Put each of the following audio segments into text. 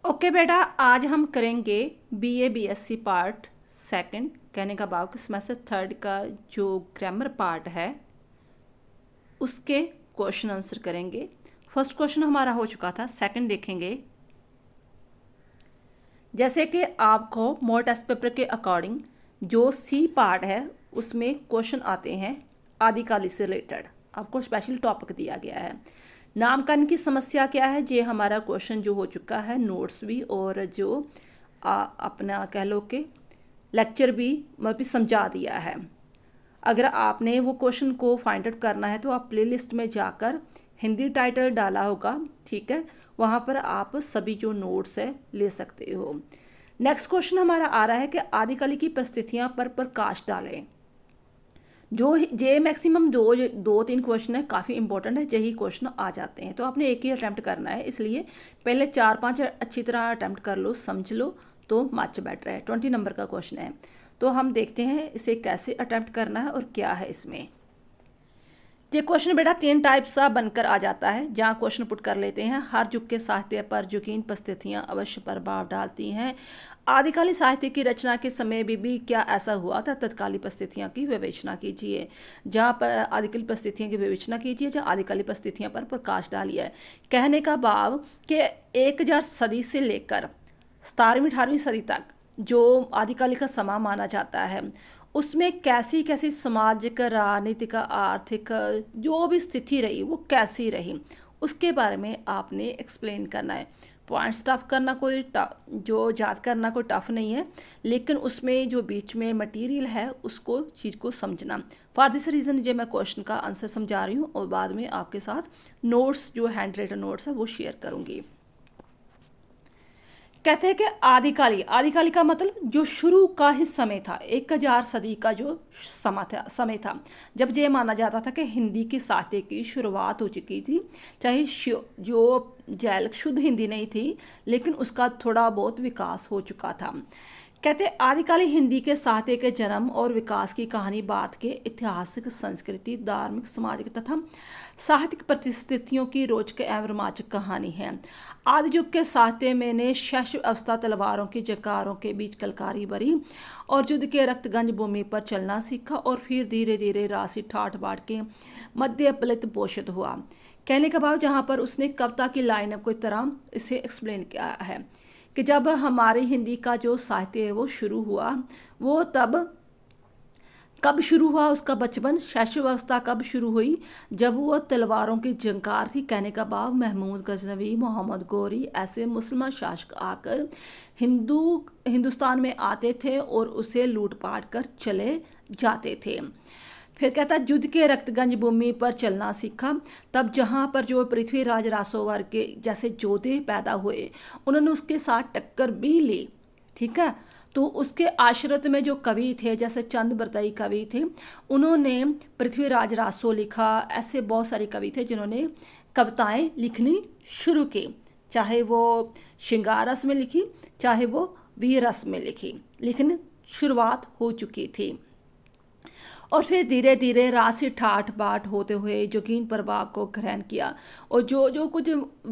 Okay बेटा, आज हम करेंगे बीए बीएससी पार्ट सेकंड, कहने का भाव कि सेमेस्टर थर्ड का जो ग्रामर पार्ट है उसके क्वेश्चन आंसर करेंगे। फर्स्ट क्वेश्चन हमारा हो चुका था, सेकंड देखेंगे। जैसे कि आपको मोड टेस्ट पेपर के अकॉर्डिंग जो सी पार्ट है उसमें क्वेश्चन आते हैं आदिकाल से रिलेटेड, आपको स्पेशल टॉपिक दिया गया है। नामकरण की समस्या क्या है, ये हमारा क्वेश्चन जो हो चुका है, नोट्स भी और जो अपना कह लो कि लेक्चर भी मैं भी समझा दिया है। अगर आपने वो क्वेश्चन को फाइंड आउट करना है तो आप प्लेलिस्ट में जाकर हिंदी टाइटल डाला होगा, ठीक है, वहाँ पर आप सभी जो नोट्स है ले सकते हो। नेक्स्ट क्वेश्चन हमारा आ रहा है कि आदिकाल की परिस्थितियाँ पर प्रकाश डालें। जो ये मैक्सिमम दो तीन क्वेश्चन है, काफ़ी इंपॉर्टेंट है, यही क्वेश्चन आ जाते हैं। तो आपने एक ही अटैम्प्ट करना है, इसलिए पहले 4-5 अच्छी तरह अटैम्प्ट कर लो, समझ लो, तो मच बेटर है। 20 नंबर का क्वेश्चन है, तो हम देखते हैं इसे कैसे अटैम्प्ट करना है और क्या है इसमें। ये क्वेश्चन बेटा 3 टाइप सा बनकर आ जाता है, जहाँ क्वेश्चन पुट कर लेते हैं। हर युग के साहित्य पर युगीन परिस्थितियाँ अवश्य प्रभाव डालती हैं। आदिकालीन साहित्य की रचना के समय भी क्या ऐसा हुआ था, तत्कालीन परिस्थितियों की विवेचना कीजिए। जहाँ पर आदिकालीन परिस्थितियों की विवेचना कीजिए, जहाँ आदिकालीन परिस्थितियों पर प्रकाश डालिए। कहने का भाव कि 1000 सदी से लेकर 17वीं-18वीं सदी तक जो आदिकाल का समा माना जाता है, उसमें कैसी कैसी सामाजिक, राजनीतिक, आर्थिक जो भी स्थिति रही वो कैसी रही, उसके बारे में आपने एक्सप्लेन करना है। पॉइंट्स टफ करना कोई जो याद करना कोई टफ नहीं है, लेकिन उसमें जो बीच में मटेरियल है उसको चीज़ को समझना। फॉर दिस रीज़न ये मैं क्वेश्चन का आंसर समझा रही हूँ और बाद में आपके साथ नोट्स जो हैंड रिटन नोट्स है वो शेयर करूँगी। कहते हैं कि आदिकाली का मतलब जो शुरू का ही समय था, 1000 सदी का जो समय था, जब ये माना जाता था कि हिंदी की साहित्य की शुरुआत हो चुकी थी। चाहे जो जैल शुद्ध हिंदी नहीं थी, लेकिन उसका थोड़ा बहुत विकास हो चुका था। कहते आदिकालीन हिंदी के साहित्य के जन्म और विकास की कहानी भारत के ऐतिहासिक, संस्कृति, धार्मिक, सामाजिक तथा साहित्यिक परिस्थितियों की रोचक एवं रोमांचक कहानी है। आदि युग के साहित्य में ने शैशव अवस्था तलवारों की जकारों के बीच कलकारी भरी और युद्ध के रक्तगंज भूमि पर चलना सीखा और फिर धीरे धीरे राशि ठाठ बाट के मध्य पलित पोषित हुआ। कहने का भाव जहाँ पर उसने कविता की लाइनों की तरह इसे एक्सप्लेन किया है कि जब हमारी हिंदी का जो साहित्य है वो शुरू हुआ, वो तब कब शुरू हुआ, उसका बचपन, शैशव अवस्था कब शुरू हुई, जब वो तलवारों की झंकार थी। कहने का भाव महमूद गजनवी, मोहम्मद गौरी ऐसे मुसलमान शासक आकर हिंदुस्तान में आते थे और उसे लूटपाट कर चले जाते थे। फिर कहता है युद्ध के रक्तगंज भूमि पर चलना सीखा, तब जहाँ पर जो पृथ्वीराज रासोवर के जैसे योद्धे पैदा हुए, उन्होंने उसके साथ टक्कर भी ली, ठीक है। तो उसके आश्रित में जो कवि थे, जैसे चंद बरदई कवि थे, उन्होंने पृथ्वीराज रासो लिखा। ऐसे बहुत सारे कवि थे जिन्होंने कविताएं लिखनी शुरू की, चाहे वो श्रृंगार रस में लिखी, चाहे वो वीर रस में लिखी, लेकिन शुरुआत हो चुकी थी। और फिर धीरे धीरे राशि ठाठ बाट होते हुए जोगीन प्रभाव को ग्रहण किया और जो जो कुछ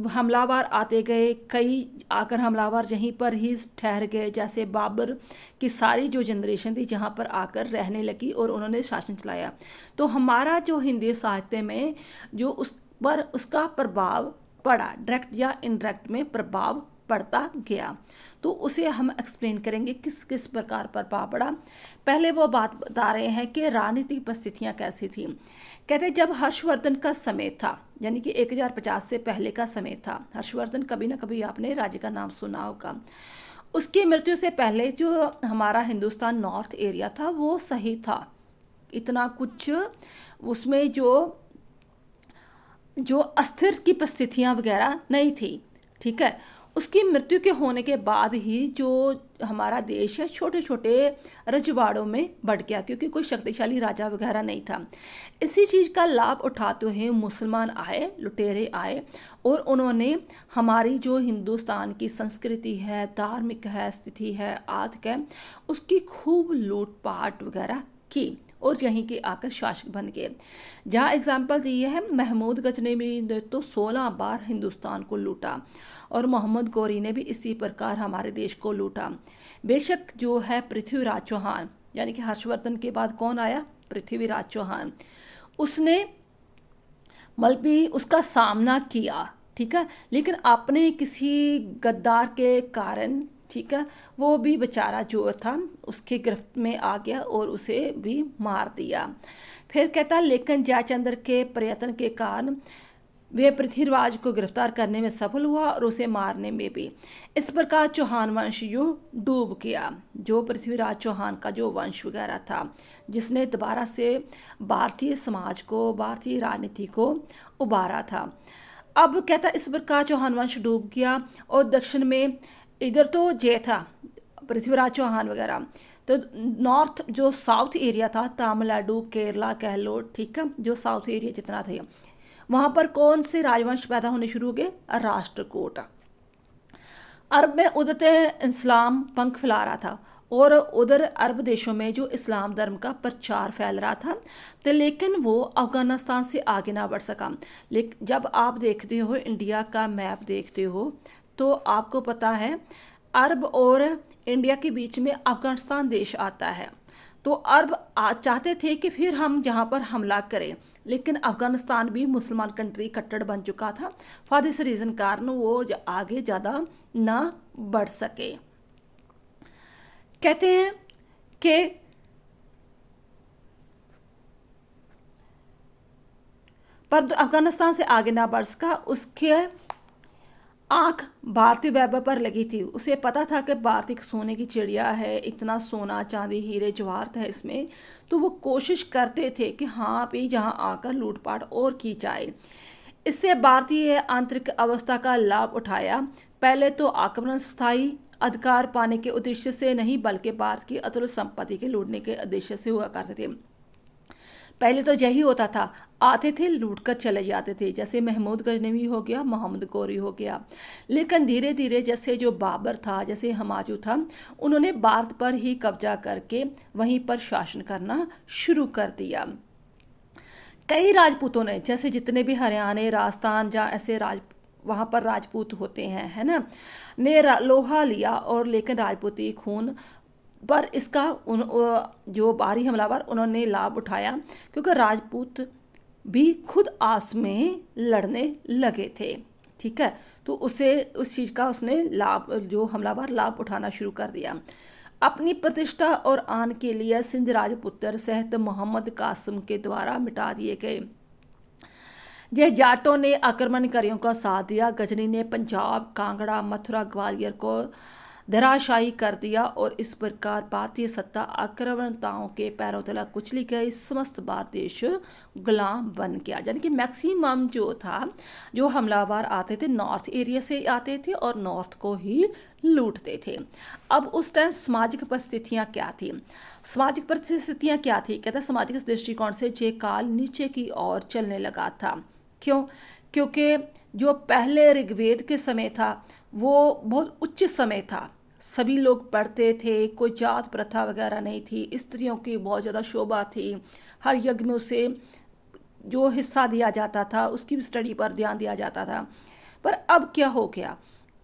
हमलावर आते गए, कई आकर हमलावर यहीं पर ही ठहर गए, जैसे बाबर की सारी जो जनरेशन थी जहाँ पर आकर रहने लगी और उन्होंने शासन चलाया। तो हमारा जो हिंदी साहित्य में जो उस पर उसका प्रभाव पड़ा, डायरेक्ट या इनडायरेक्ट में प्रभाव पड़ता गया, तो उसे हम एक्सप्लेन करेंगे किस किस प्रकार प्रभाव पड़ा। पहले वो बात बता रहे हैं कि राजनीतिक परिस्थितियाँ कैसी थी। कहते हैं जब हर्षवर्धन का समय था, यानी कि 1050 से पहले का समय था। हर्षवर्धन कभी ना कभी आपने राज्य का नाम सुना होगा। उसकी मृत्यु से पहले जो हमारा हिंदुस्तान नॉर्थ एरिया था वो सही था, इतना कुछ उसमें जो अस्थिर की परिस्थितियाँ वगैरह नहीं थी, ठीक है। उसकी मृत्यु के होने के बाद ही जो हमारा देश है छोटे छोटे रजवाड़ों में बढ़ गया, क्योंकि कोई शक्तिशाली राजा वगैरह नहीं था। इसी चीज़ का लाभ उठाते हुए मुसलमान आए, लुटेरे आए और उन्होंने हमारी जो हिंदुस्तान की संस्कृति है, धार्मिक है, स्थिति है, आर्थिक है, उसकी खूब लूटपाट वगैरह की और यहीं के आकर शासक बन गए। जहाँ एग्जाम्पल दिए हैं, महमूद गजनवी ने तो 16 बार हिंदुस्तान को लूटा और मोहम्मद गौरी ने भी इसी प्रकार हमारे देश को लूटा। बेशक जो है पृथ्वीराज चौहान, यानी कि हर्षवर्धन के बाद कौन आया, पृथ्वीराज चौहान, उसने मलबी उसका सामना किया, ठीक है, लेकिन आपने किसी गद्दार के कारण, ठीक है, वो भी बेचारा जो था उसके गिरफ्त में आ गया और उसे भी मार दिया। फिर कहता लेकिन जयचंद्र के प्रयत्न के कारण वे पृथ्वीराज को गिरफ्तार करने में सफल हुआ और उसे मारने में भी। इस प्रकार चौहान वंश जो डूब गया, जो पृथ्वीराज चौहान का जो वंश वगैरह था, जिसने दोबारा से भारतीय समाज को, भारतीय राजनीति को उबारा था। अब कहता इस प्रकार चौहान वंश डूब गया और दक्षिण में इधर तो जय था पृथ्वीराज चौहान वगैरह, तो नॉर्थ जो साउथ एरिया था, तमिलनाडु, केरला कह लो, ठीक है, जो साउथ एरिया जितना था वहाँ पर कौन से राजवंश पैदा होने शुरू हो गए, राष्ट्रकूट। अरब में उदते इस्लाम पंख फैला रहा था और उधर अरब देशों में जो इस्लाम धर्म का प्रचार फैल रहा था, तो लेकिन वो अफ़गानिस्तान से आगे ना बढ़ सका। लेकिन जब आप देखते हो इंडिया का मैप देखते हो तो आपको पता है अरब और इंडिया के बीच में अफ़गानिस्तान देश आता है। तो अरब चाहते थे कि फिर हम जहाँ पर हमला करें, लेकिन अफ़गानिस्तान भी मुसलमान कंट्री कट्टर बन चुका था। फॉर दिस रीज़न कारण वो आगे ज़्यादा ना बढ़ सके। कहते हैं कि पर अफ़गानिस्तान से आगे ना बढ़ सका, उसके आंख भारतीय वैभव पर लगी थी। उसे पता था कि भारत एक सोने की चिड़िया है, इतना सोना चांदी हीरे जवाहरात है इसमें, तो वो कोशिश करते थे कि हाँ भी जहाँ आकर लूटपाट और की जाए। इससे भारतीय आंतरिक अवस्था का लाभ उठाया। पहले तो आक्रमण स्थायी अधिकार पाने के उद्देश्य से नहीं, बल्कि भारत की अतुल संपत्ति के लूटने के उद्देश्य से हुआ करते थे। पहले तो यही होता था, आते थे लूट कर चले जाते थे, जैसे महमूद गजनवी हो गया, मोहम्मद गौरी हो गया। लेकिन धीरे धीरे जैसे जो बाबर था, जैसे हुमायूं था, उन्होंने भारत पर ही कब्जा करके वहीं पर शासन करना शुरू कर दिया। कई राजपूतों ने, जैसे जितने भी हरियाणा, राजस्थान जहाँ ऐसे वहाँ पर राजपूत होते हैं, है ना, ने लोहा लिया और लेकिन राजपूती खून पर इसका जो बाहरी हमलावर उन्होंने लाभ उठाया, क्योंकि राजपूत भी खुद आपस में लड़ने लगे थे, ठीक है, तो उसे उस चीज़ का उसने लाभ, जो हमलावर लाभ उठाना शुरू कर दिया। अपनी प्रतिष्ठा और आन के लिए सिंध राजपुत्र सहित मोहम्मद कासिम के द्वारा मिटा दिए गए। यह जाटों ने आक्रमणकारियों का साथ दिया। गजनी ने पंजाब, कांगड़ा, मथुरा, ग्वालियर को धराशायी कर दिया और इस प्रकार भारतीय सत्ता आक्रमणताओं के पैरों तले कुचली गई। समस्त भारत देश गुलाम बन गया। यानी कि मैक्सिमम जो था, जो हमलावर आते थे नॉर्थ एरिया से आते थे और नॉर्थ को ही लूटते थे। अब उस टाइम सामाजिक परिस्थितियाँ क्या थी, सामाजिक परिस्थितियाँ क्या थी, कहते सामाजिक दृष्टिकोण से ये काल नीचे की ओर चलने लगा था। क्यों? क्योंकि जो पहले ऋग्वेद के समय था वो बहुत उच्च समय था, सभी लोग पढ़ते थे, कोई जात प्रथा वगैरह नहीं थी, स्त्रियों की बहुत ज़्यादा शोभा थी, हर यज्ञ में उसे जो हिस्सा दिया जाता था उसकी भी स्टडी पर ध्यान दिया जाता था। पर अब क्या हो गया,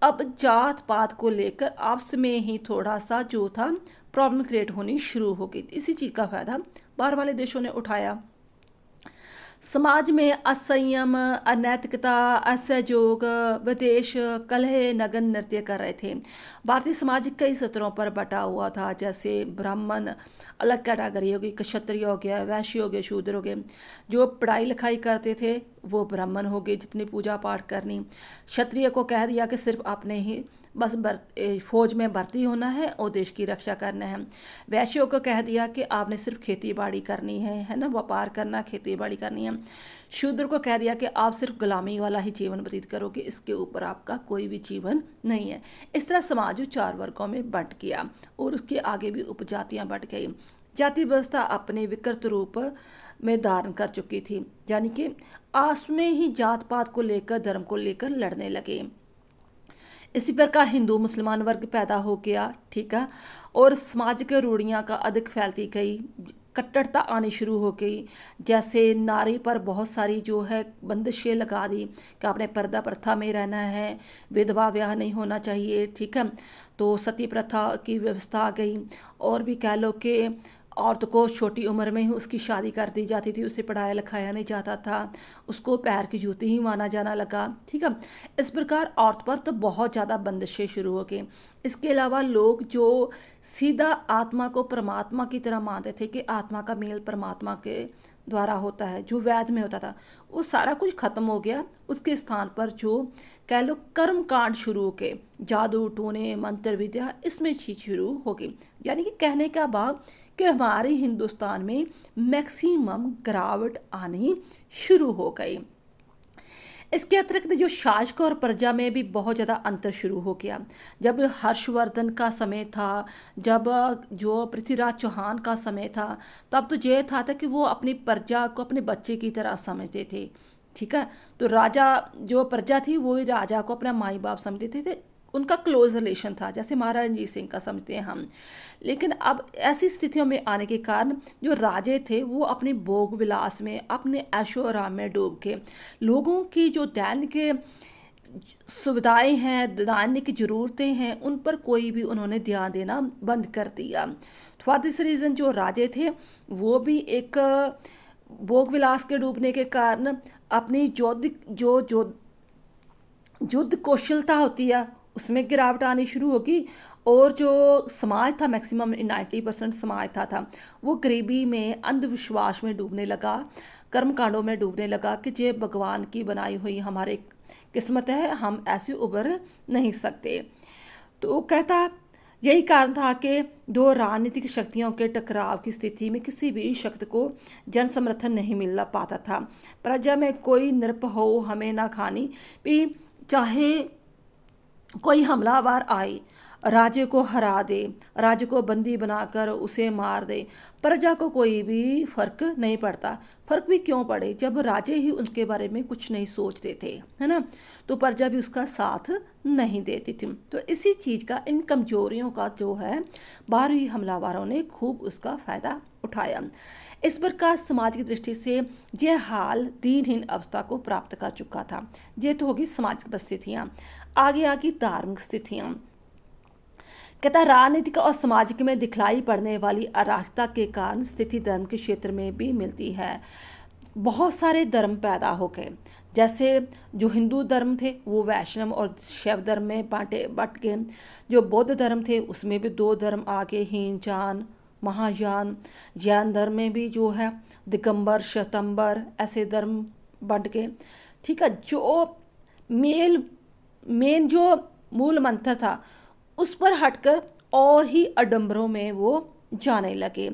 अब जात पात को लेकर आपस में ही थोड़ा सा जो था प्रॉब्लम क्रिएट होनी शुरू हो गई। इसी चीज़ का फायदा बाहर वाले देशों ने उठाया। समाज में असंयम, अनैतिकता, असहयोग, विदेश कलह नगन नृत्य कर रहे थे। भारतीय समाज कई स्तरों पर बटा हुआ था, जैसे ब्राह्मण अलग कैटेगरी हो गई, क्षत्रिय हो गया, वैश्य हो गए, शूद्र हो गए। जो पढ़ाई लिखाई करते थे वो ब्राह्मण हो गए, जितनी पूजा पाठ करनी। क्षत्रिय को कह दिया कि सिर्फ आपने ही बस फौज में भर्ती होना है और देश की रक्षा करना है। वैश्यों को कह दिया कि आपने सिर्फ खेती बाड़ी करनी है ना, व्यापार करना, खेती बाड़ी करनी है। शूद्र को कह दिया कि आप सिर्फ गुलामी वाला ही जीवन व्यतीत करोगे, इसके ऊपर आपका कोई भी जीवन नहीं है। इस तरह समाज 4 वर्गों में बंट गया और उसके आगे भी उपजातियाँ बंट गई। जाति व्यवस्था अपने विकृत रूप में धारण कर चुकी थी, यानी कि आपस में ही जात पात को लेकर, धर्म को लेकर लड़ने लगे। इसी प्रकार हिंदू मुसलमान वर्ग पैदा हो गया, ठीक है, और सामाजिक रूढ़ियाँ का अधिक फैलती गई। कट्टरता आनी शुरू हो गई। जैसे नारी पर बहुत सारी जो है बंदिशें लगा दी कि आपने पर्दा प्रथा में रहना है, विधवा ब्याह नहीं होना चाहिए, ठीक है। तो सती प्रथा की व्यवस्था आ गई। और भी कह लो कि औरत को छोटी उम्र में ही उसकी शादी कर दी जाती थी, उसे पढ़ाया लिखाया नहीं जाता था, उसको पैर की जूती ही माना जाना लगा, ठीक है। इस प्रकार औरत पर तो बहुत ज़्यादा बंदिशें शुरू हो गई। इसके अलावा लोग जो सीधा आत्मा को परमात्मा की तरह मानते थे कि आत्मा का मेल परमात्मा के द्वारा होता है, जो वैद में होता था, वो सारा कुछ खत्म हो गया। उसके स्थान पर जो कह लो कर्म कांड शुरू हो गए, जादू टोने मंत्र विद्या इसमें चीज शुरू हो गई। यानी कि कहने का भाव कि हमारे हिंदुस्तान में मैक्सिमम गिरावट आनी शुरू हो गई। इसके अतिरिक्त जो शासक और प्रजा में भी बहुत ज़्यादा अंतर शुरू हो गया। जब हर्षवर्धन का समय था, जब जो पृथ्वीराज चौहान का समय था, तब तो ये था कि वो अपनी प्रजा को अपने बच्चे की तरह समझते थे, ठीक है। तो राजा जो प्रजा थी वो राजा को अपना माई बाप समझते थे, उनका क्लोज रिलेशन था, जैसे महाराजा रणजीत सिंह का समझते हैं हम। लेकिन अब ऐसी स्थितियों में आने के कारण जो राजे थे वो अपने भोग विलास में, अपने ऐशो आराम में डूब के लोगों की जो दैनिक सुविधाएं हैं, दैनिक ज़रूरतें हैं, उन पर कोई भी उन्होंने ध्यान देना बंद कर दिया। फॉर दिस रीज़न जो राजे थे वो भी एक भोग विलास के डूबने के कारण अपनी जो युद्ध कौशलता होती है उसमें गिरावट आनी शुरू होगी। और जो समाज था, मैक्सिमम 90% समाज था वो गरीबी में, अंधविश्वास में डूबने लगा, कर्मकांडों में डूबने लगा कि ये भगवान की बनाई हुई हमारे किस्मत है, हम ऐसे उभर नहीं सकते। तो कहता यही कारण था कि दो राजनीतिक शक्तियों के टकराव की स्थिति में किसी भी शक्ति को जन समर्थन नहीं मिल पाता था। प्रजा में कोई नृप हो हमें ना खानी भी, चाहे कोई हमलावर आए राज्य को हरा दे, राज्य को बंदी बनाकर उसे मार दे, प्रजा को कोई भी फर्क नहीं पड़ता। फर्क भी क्यों पड़े जब राजे ही उसके बारे में कुछ नहीं सोचते थे, है ना। तो प्रजा भी उसका साथ नहीं देती थी। तो इसी चीज़ का, इन कमजोरियों का जो है बाहरी हमलावरों ने खूब उसका फायदा उठाया। इस प्रकार समाज की दृष्टि से यह हाल दीनहीन अवस्था को प्राप्त कर चुका था। ये तो होगी सामाजिक परिस्थितियाँ। आगे आगे धार्मिक स्थितियाँ। कहता राजनीतिक और सामाजिक में दिखलाई पड़ने वाली अराजकता के कारण स्थिति धर्म के क्षेत्र में भी मिलती है। बहुत सारे धर्म पैदा हो गए, जैसे जो हिंदू धर्म थे वो वैष्णव और शैव धर्म में बट गए। जो बौद्ध धर्म थे उसमें भी दो धर्म आ गए, हीनयान महायान। जैन धर्म में भी जो है दिगंबर श्वेतांबर ऐसे धर्म बंट गए, ठीक है। जो मेन जो मूल मंत्र था उस पर हटकर और ही आडंबरों में वो जाने लगे।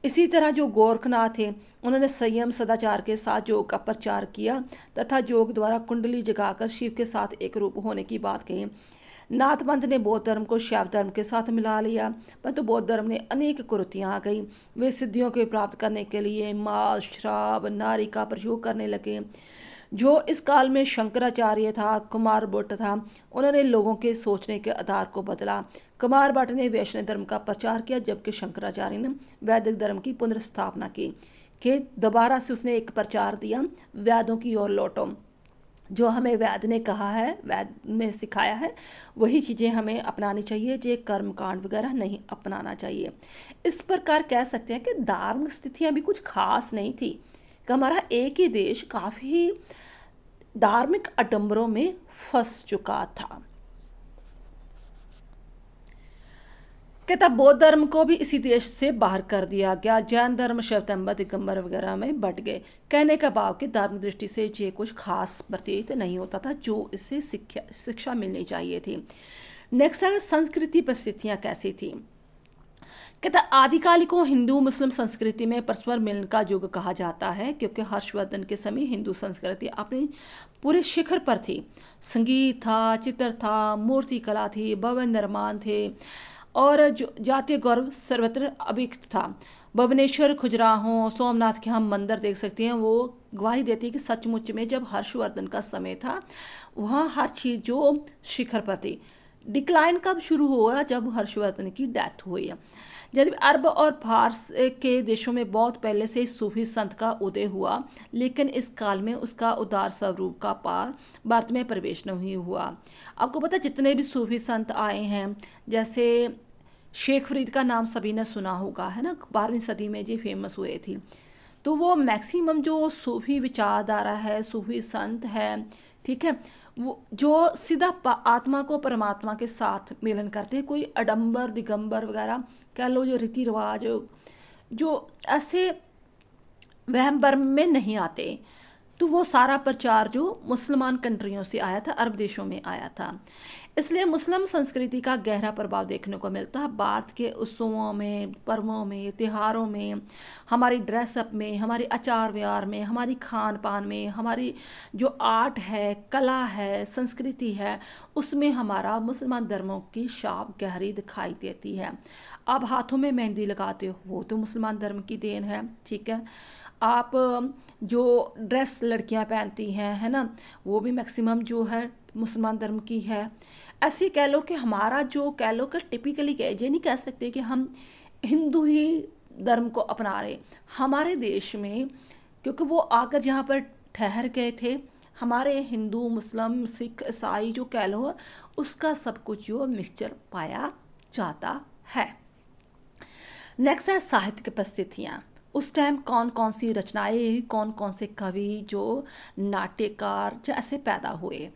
इसी तरह जो गोरखनाथ थे उन्होंने संयम सदाचार के साथ योग का प्रचार किया तथा योग द्वारा कुंडली जगाकर शिव के साथ एक रूप होने की बात कही। नाथपंथ ने बौद्ध धर्म को शैव धर्म के साथ मिला लिया, परंतु बौद्ध धर्म ने अनेक कुरीतियां आ गई। वे सिद्धियों के प्राप्त करने के लिए मांस शराब नारी का प्रयोग करने लगे। जो इस काल में शंकराचार्य था, कुमार भट्ट था, उन्होंने लोगों के सोचने के आधार को बदला। कुमार भट्ट ने वैष्णव धर्म का प्रचार किया, जबकि शंकराचार्य ने वैदिक धर्म की पुनर्स्थापना की कि दोबारा से उसने एक प्रचार दिया, वेदों की ओर लौटो। जो हमें वेद ने कहा है, वेद में सिखाया है, वही चीज़ें हमें अपनानी चाहिए, जो कर्म कांड वगैरह नहीं अपनाना चाहिए। इस प्रकार कह सकते हैं कि धार्मिक स्थितियाँ भी कुछ खास नहीं थी कि हमारा एक ही देश काफ़ी धार्मिक आडंबरों में फंस चुका था। कहता बौद्ध धर्म को भी इसी देश से बाहर कर दिया गया। जैन धर्म श्वेतांबर दिगंबर वगैरह में बट गए। कहने का भाव कि धार्मिक दृष्टि से ये कुछ खास प्रतीत नहीं होता था जो इससे शिक्षा मिलनी चाहिए थी। नेक्स्ट है संस्कृति परिस्थितियाँ कैसी थी। कहता आदिकालिकों हिंदू मुस्लिम संस्कृति में परस्पर मिलन का युग कहा जाता है, क्योंकि हर्षवर्धन के समय हिंदू संस्कृति अपने पूरे शिखर पर थी। संगीत था, चित्र था, मूर्ति कला थी, भवन निर्माण थे और जो जातीय गौरव सर्वत्र अभिव्यक्त था। भुवनेश्वर खजुराहो सोमनाथ के हम मंदिर देख सकते हैं, वो गवाही देती है कि सचमुच में जब हर्षवर्धन का समय था वहाँ हर चीज़ जो शिखर पर थी। डिक्लाइन कब शुरू हुआ? जब हर्षवर्धन की डेथ हुई है। यदि अरब और फारस के देशों में बहुत पहले से सूफी संत का उदय हुआ, लेकिन इस काल में उसका उदार स्वरूप का पार भारत में प्रवेश नहीं हुआ। आपको पता है, जितने भी सूफी संत आए हैं, जैसे शेख फरीद का नाम सभी ने सुना होगा, है ना, 12वीं सदी में जी फेमस हुए थी। तो वो मैक्सिमम जो सूफी विचारधारा है, सूफी संत है, ठीक है, वो जो सीधा आत्मा को परमात्मा के साथ मिलन करते हैं, कोई अडंबर दिगंबर वगैरह कह लो, जो रीति रिवाज जो ऐसे वहम भर्म में नहीं आते। तो वो सारा प्रचार जो मुसलमान कंट्रियों से आया था, अरब देशों में आया था, इसलिए मुस्लिम संस्कृति का गहरा प्रभाव देखने को मिलता है भारत के उत्सवों में, पर्वों में, त्योहारों में, हमारी ड्रेसअप में, हमारी आचार व्यवहार में, हमारी खान पान में, हमारी जो आर्ट है, कला है, संस्कृति है, उसमें हमारा मुसलमान धर्मों की छाप गहरी दिखाई देती है। आप हाथों में मेहंदी लगाते हो, वो तो मुसलमान धर्म की देन है, ठीक है। आप जो ड्रेस लड़कियां पहनती हैं, है ना, वो भी मैक्सिमम जो है मुसलमान धर्म की है। ऐसे कह लो कि हमारा जो कह लो कि टिपिकली ये नहीं कह सकते कि हम हिंदू ही धर्म को अपना रहे हमारे देश में, क्योंकि वो आकर जहाँ पर ठहर गए थे, हमारे हिंदू मुस्लिम सिख ईसाई जो कह लो, उसका सब कुछ जो मिक्सचर पाया जाता है। नेक्स्ट है साहित्य की परिस्थितियाँ। उस टाइम कौन कौन सी रचनाएं, कौन कौन से कवि जो नाट्यकार जैसे पैदा हुए।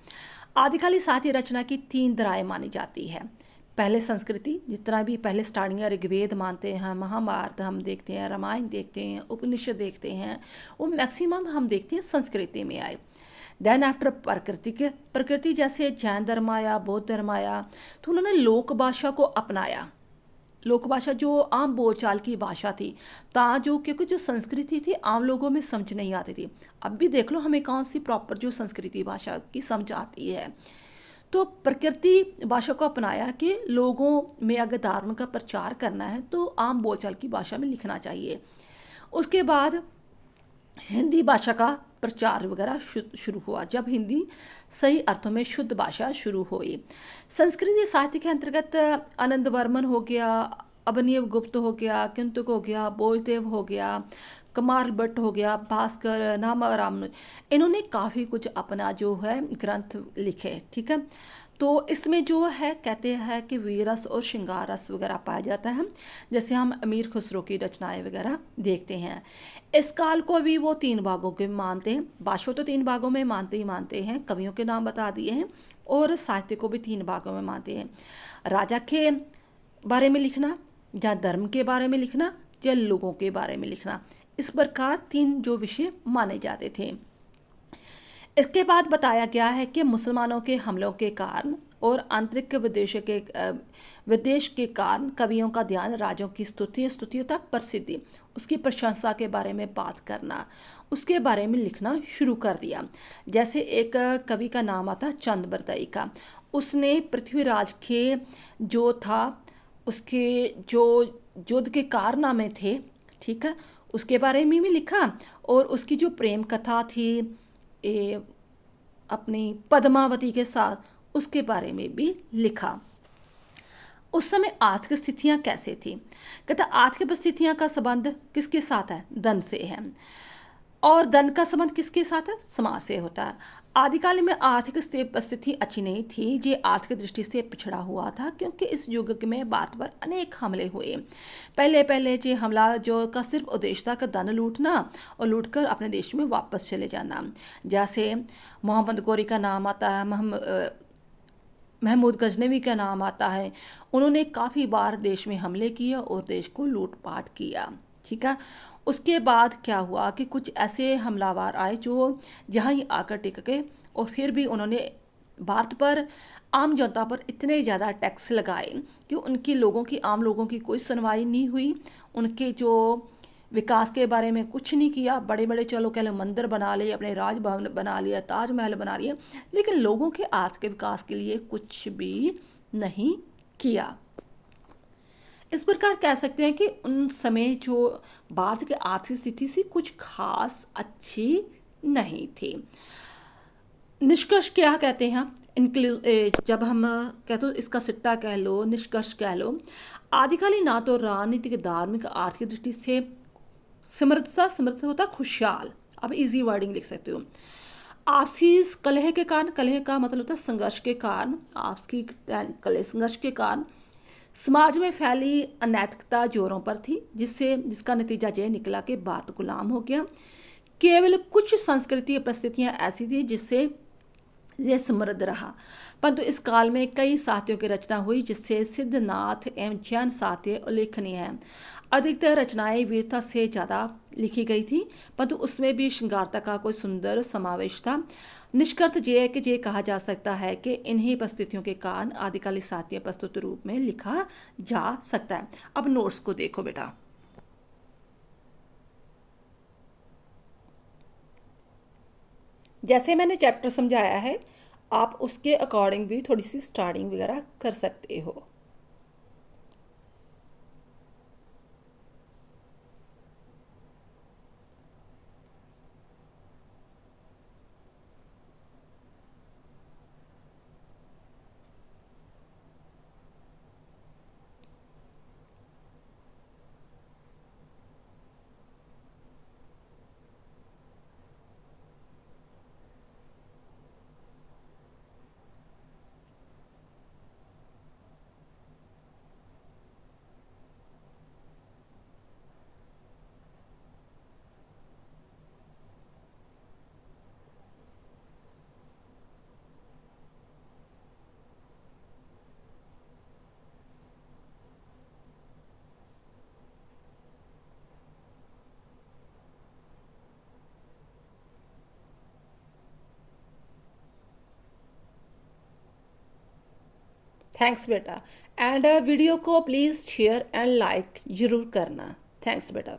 आदिकालीन साहित्य रचना की 3 दरारें मानी जाती है। पहले संस्कृति, जितना भी पहले स्टार्टिंग ऋग्वेद मानते हैं, महाभारत हम देखते हैं, रामायण देखते हैं, उपनिषद देखते हैं, वो मैक्सिमम हम देखते हैं संस्कृति में आए। देन आफ्टर प्रकृति जैसे जैन धर्म आया, बौद्ध धर्म आया, तो उन्होंने लोक भाषा को अपनाया। लोक भाषा जो आम बोलचाल की भाषा थी, जो क्योंकि जो संस्कृति थी आम लोगों में समझ नहीं आती थी। अब भी देख लो हमें कौन सी प्रॉपर जो संस्कृति भाषा की समझ आती है। तो प्रकृति भाषा को अपनाया कि लोगों में अगर धर्म का प्रचार करना है तो आम बोलचाल की भाषा में लिखना चाहिए। उसके बाद हिंदी भाषा का प्रचार वगैरह शुरू हुआ, जब हिंदी सही अर्थों में शुद्ध भाषा शुरू हुई। संस्कृत साहित्य के अंतर्गत आनंद वर्मन हो गया, अवनीव गुप्त हो गया, किंतुक हो गया, बोजदेव हो गया, कुमार भट्ट हो गया, भास्कर, नामाराम, इन्होंने काफ़ी कुछ अपना जो है ग्रंथ लिखे, ठीक है। तो इसमें जो है कहते हैं कि वीरस और श्रृंगार रस वगैरह पाया जाता है, जैसे हम अमीर खुसरो की रचनाएं वगैरह देखते हैं। इस काल को भी वो 3 भागों के मानते हैं। भाषा तो 3 भागों में मानते ही मानते हैं, कवियों के नाम बता दिए हैं, और साहित्य को भी 3 भागों में मानते हैं। राजा के बारे में लिखना, या धर्म के बारे में लिखना, या लोगों के बारे में लिखना, इस प्रकार 3 जो विषय माने जाते थे। इसके बाद बताया गया है कि मुसलमानों के हमलों के कारण और आंतरिक विदेश के कारण कवियों का ध्यान राजों की स्तुतियों तक प्रसिद्धि, उसकी प्रशंसा के बारे में बात करना, उसके बारे में लिखना शुरू कर दिया। जैसे एक कवि का नाम आता चंद बरदई का, उसने पृथ्वीराज के जो था उसके जो युद्ध के कारनामे थे, ठीक है, उसके बारे में भी लिखा, और उसकी जो प्रेम कथा थी अपनी पद्मावती के साथ, उसके बारे में भी लिखा। उस समय आर्थिक स्थितियाँ कैसे थी, कहता आर्थिक स्थितियाँ का संबंध किसके साथ है, धन से है, और धन का संबंध किसके साथ है, समाज से होता है। आदिकाल में आर्थिक स्थिति अच्छी नहीं थी, ये आर्थिक दृष्टि से पिछड़ा हुआ था, क्योंकि इस युग में भारत पर अनेक हमले हुए। पहले ये हमला जो का सिर्फ उद्देश्य था कि धन लूटना और लूटकर अपने देश में वापस चले जाना। जैसे मोहम्मद गौरी का नाम आता है, महमूद गजनवी का नाम आता है, उन्होंने काफ़ी बार देश में हमले किए और देश को लूटपाट किया, ठीक है। उसके बाद क्या हुआ कि कुछ ऐसे हमलावर आए जो जहाँ ही आकर टिक गए, और फिर भी उन्होंने भारत पर आम जनता पर इतने ज़्यादा टैक्स लगाए कि उनकी आम लोगों की कोई सुनवाई नहीं हुई। उनके जो विकास के बारे में कुछ नहीं किया। बड़े बड़े चलो कह लो मंदिर बना लिए, अपने राजभवन बना लिया, ताजमहल बना लिए, लेकिन लोगों के आर्थिक विकास के लिए कुछ भी नहीं किया। इस प्रकार कह सकते हैं कि उन समय जो भारत की आर्थिक स्थिति से कुछ खास अच्छी नहीं थी। निष्कर्ष क्या कहते हैं? जब हम कहते हो इसका सिट्टा कह लो, निष्कर्ष कह लो, आदिकालीन ना तो राजनीतिक, धार्मिक, आर्थिक दृष्टि से समृद्ध होता, खुशहाल। आप इजी वर्डिंग लिख सकते हो। आपसी इस कलह के कारण, कलह का मतलब होता है संघर्ष के कारण, आपसी कलह संघर्ष के कारण समाज में फैली अनैतिकता जोरों पर थी, जिसका नतीजा यह निकला कि भारत गुलाम हो गया। केवल कुछ संस्कृति परिस्थितियां ऐसी थी जिससे यह समृद्ध रहा, परंतु इस काल में कई साहित्यों की रचना हुई जिससे सिद्धनाथ एवं जैन साहित्य उल्लेखनीय है। अधिकतर रचनाएं वीरता से ज़्यादा लिखी गई थी, परंतु उसमें भी श्रृंगारता का कोई सुंदर समावेश था। निष्कर्ष ये है कि ये कहा जा सकता है कि इन्हीं परिस्थितियों के कारण आदिकालीन साहित्य प्रस्तुत रूप में लिखा जा सकता है। अब नोट्स को देखो बेटा। जैसे मैंने चैप्टर समझाया है, आप उसके अकॉर्डिंग भी थोड़ी सी स्टार्टिंग वगैरह कर सकते हो। थैंक्स बेटा। एंड वीडियो को प्लीज़ शेयर एंड लाइक ज़रूर करना। थैंक्स बेटा।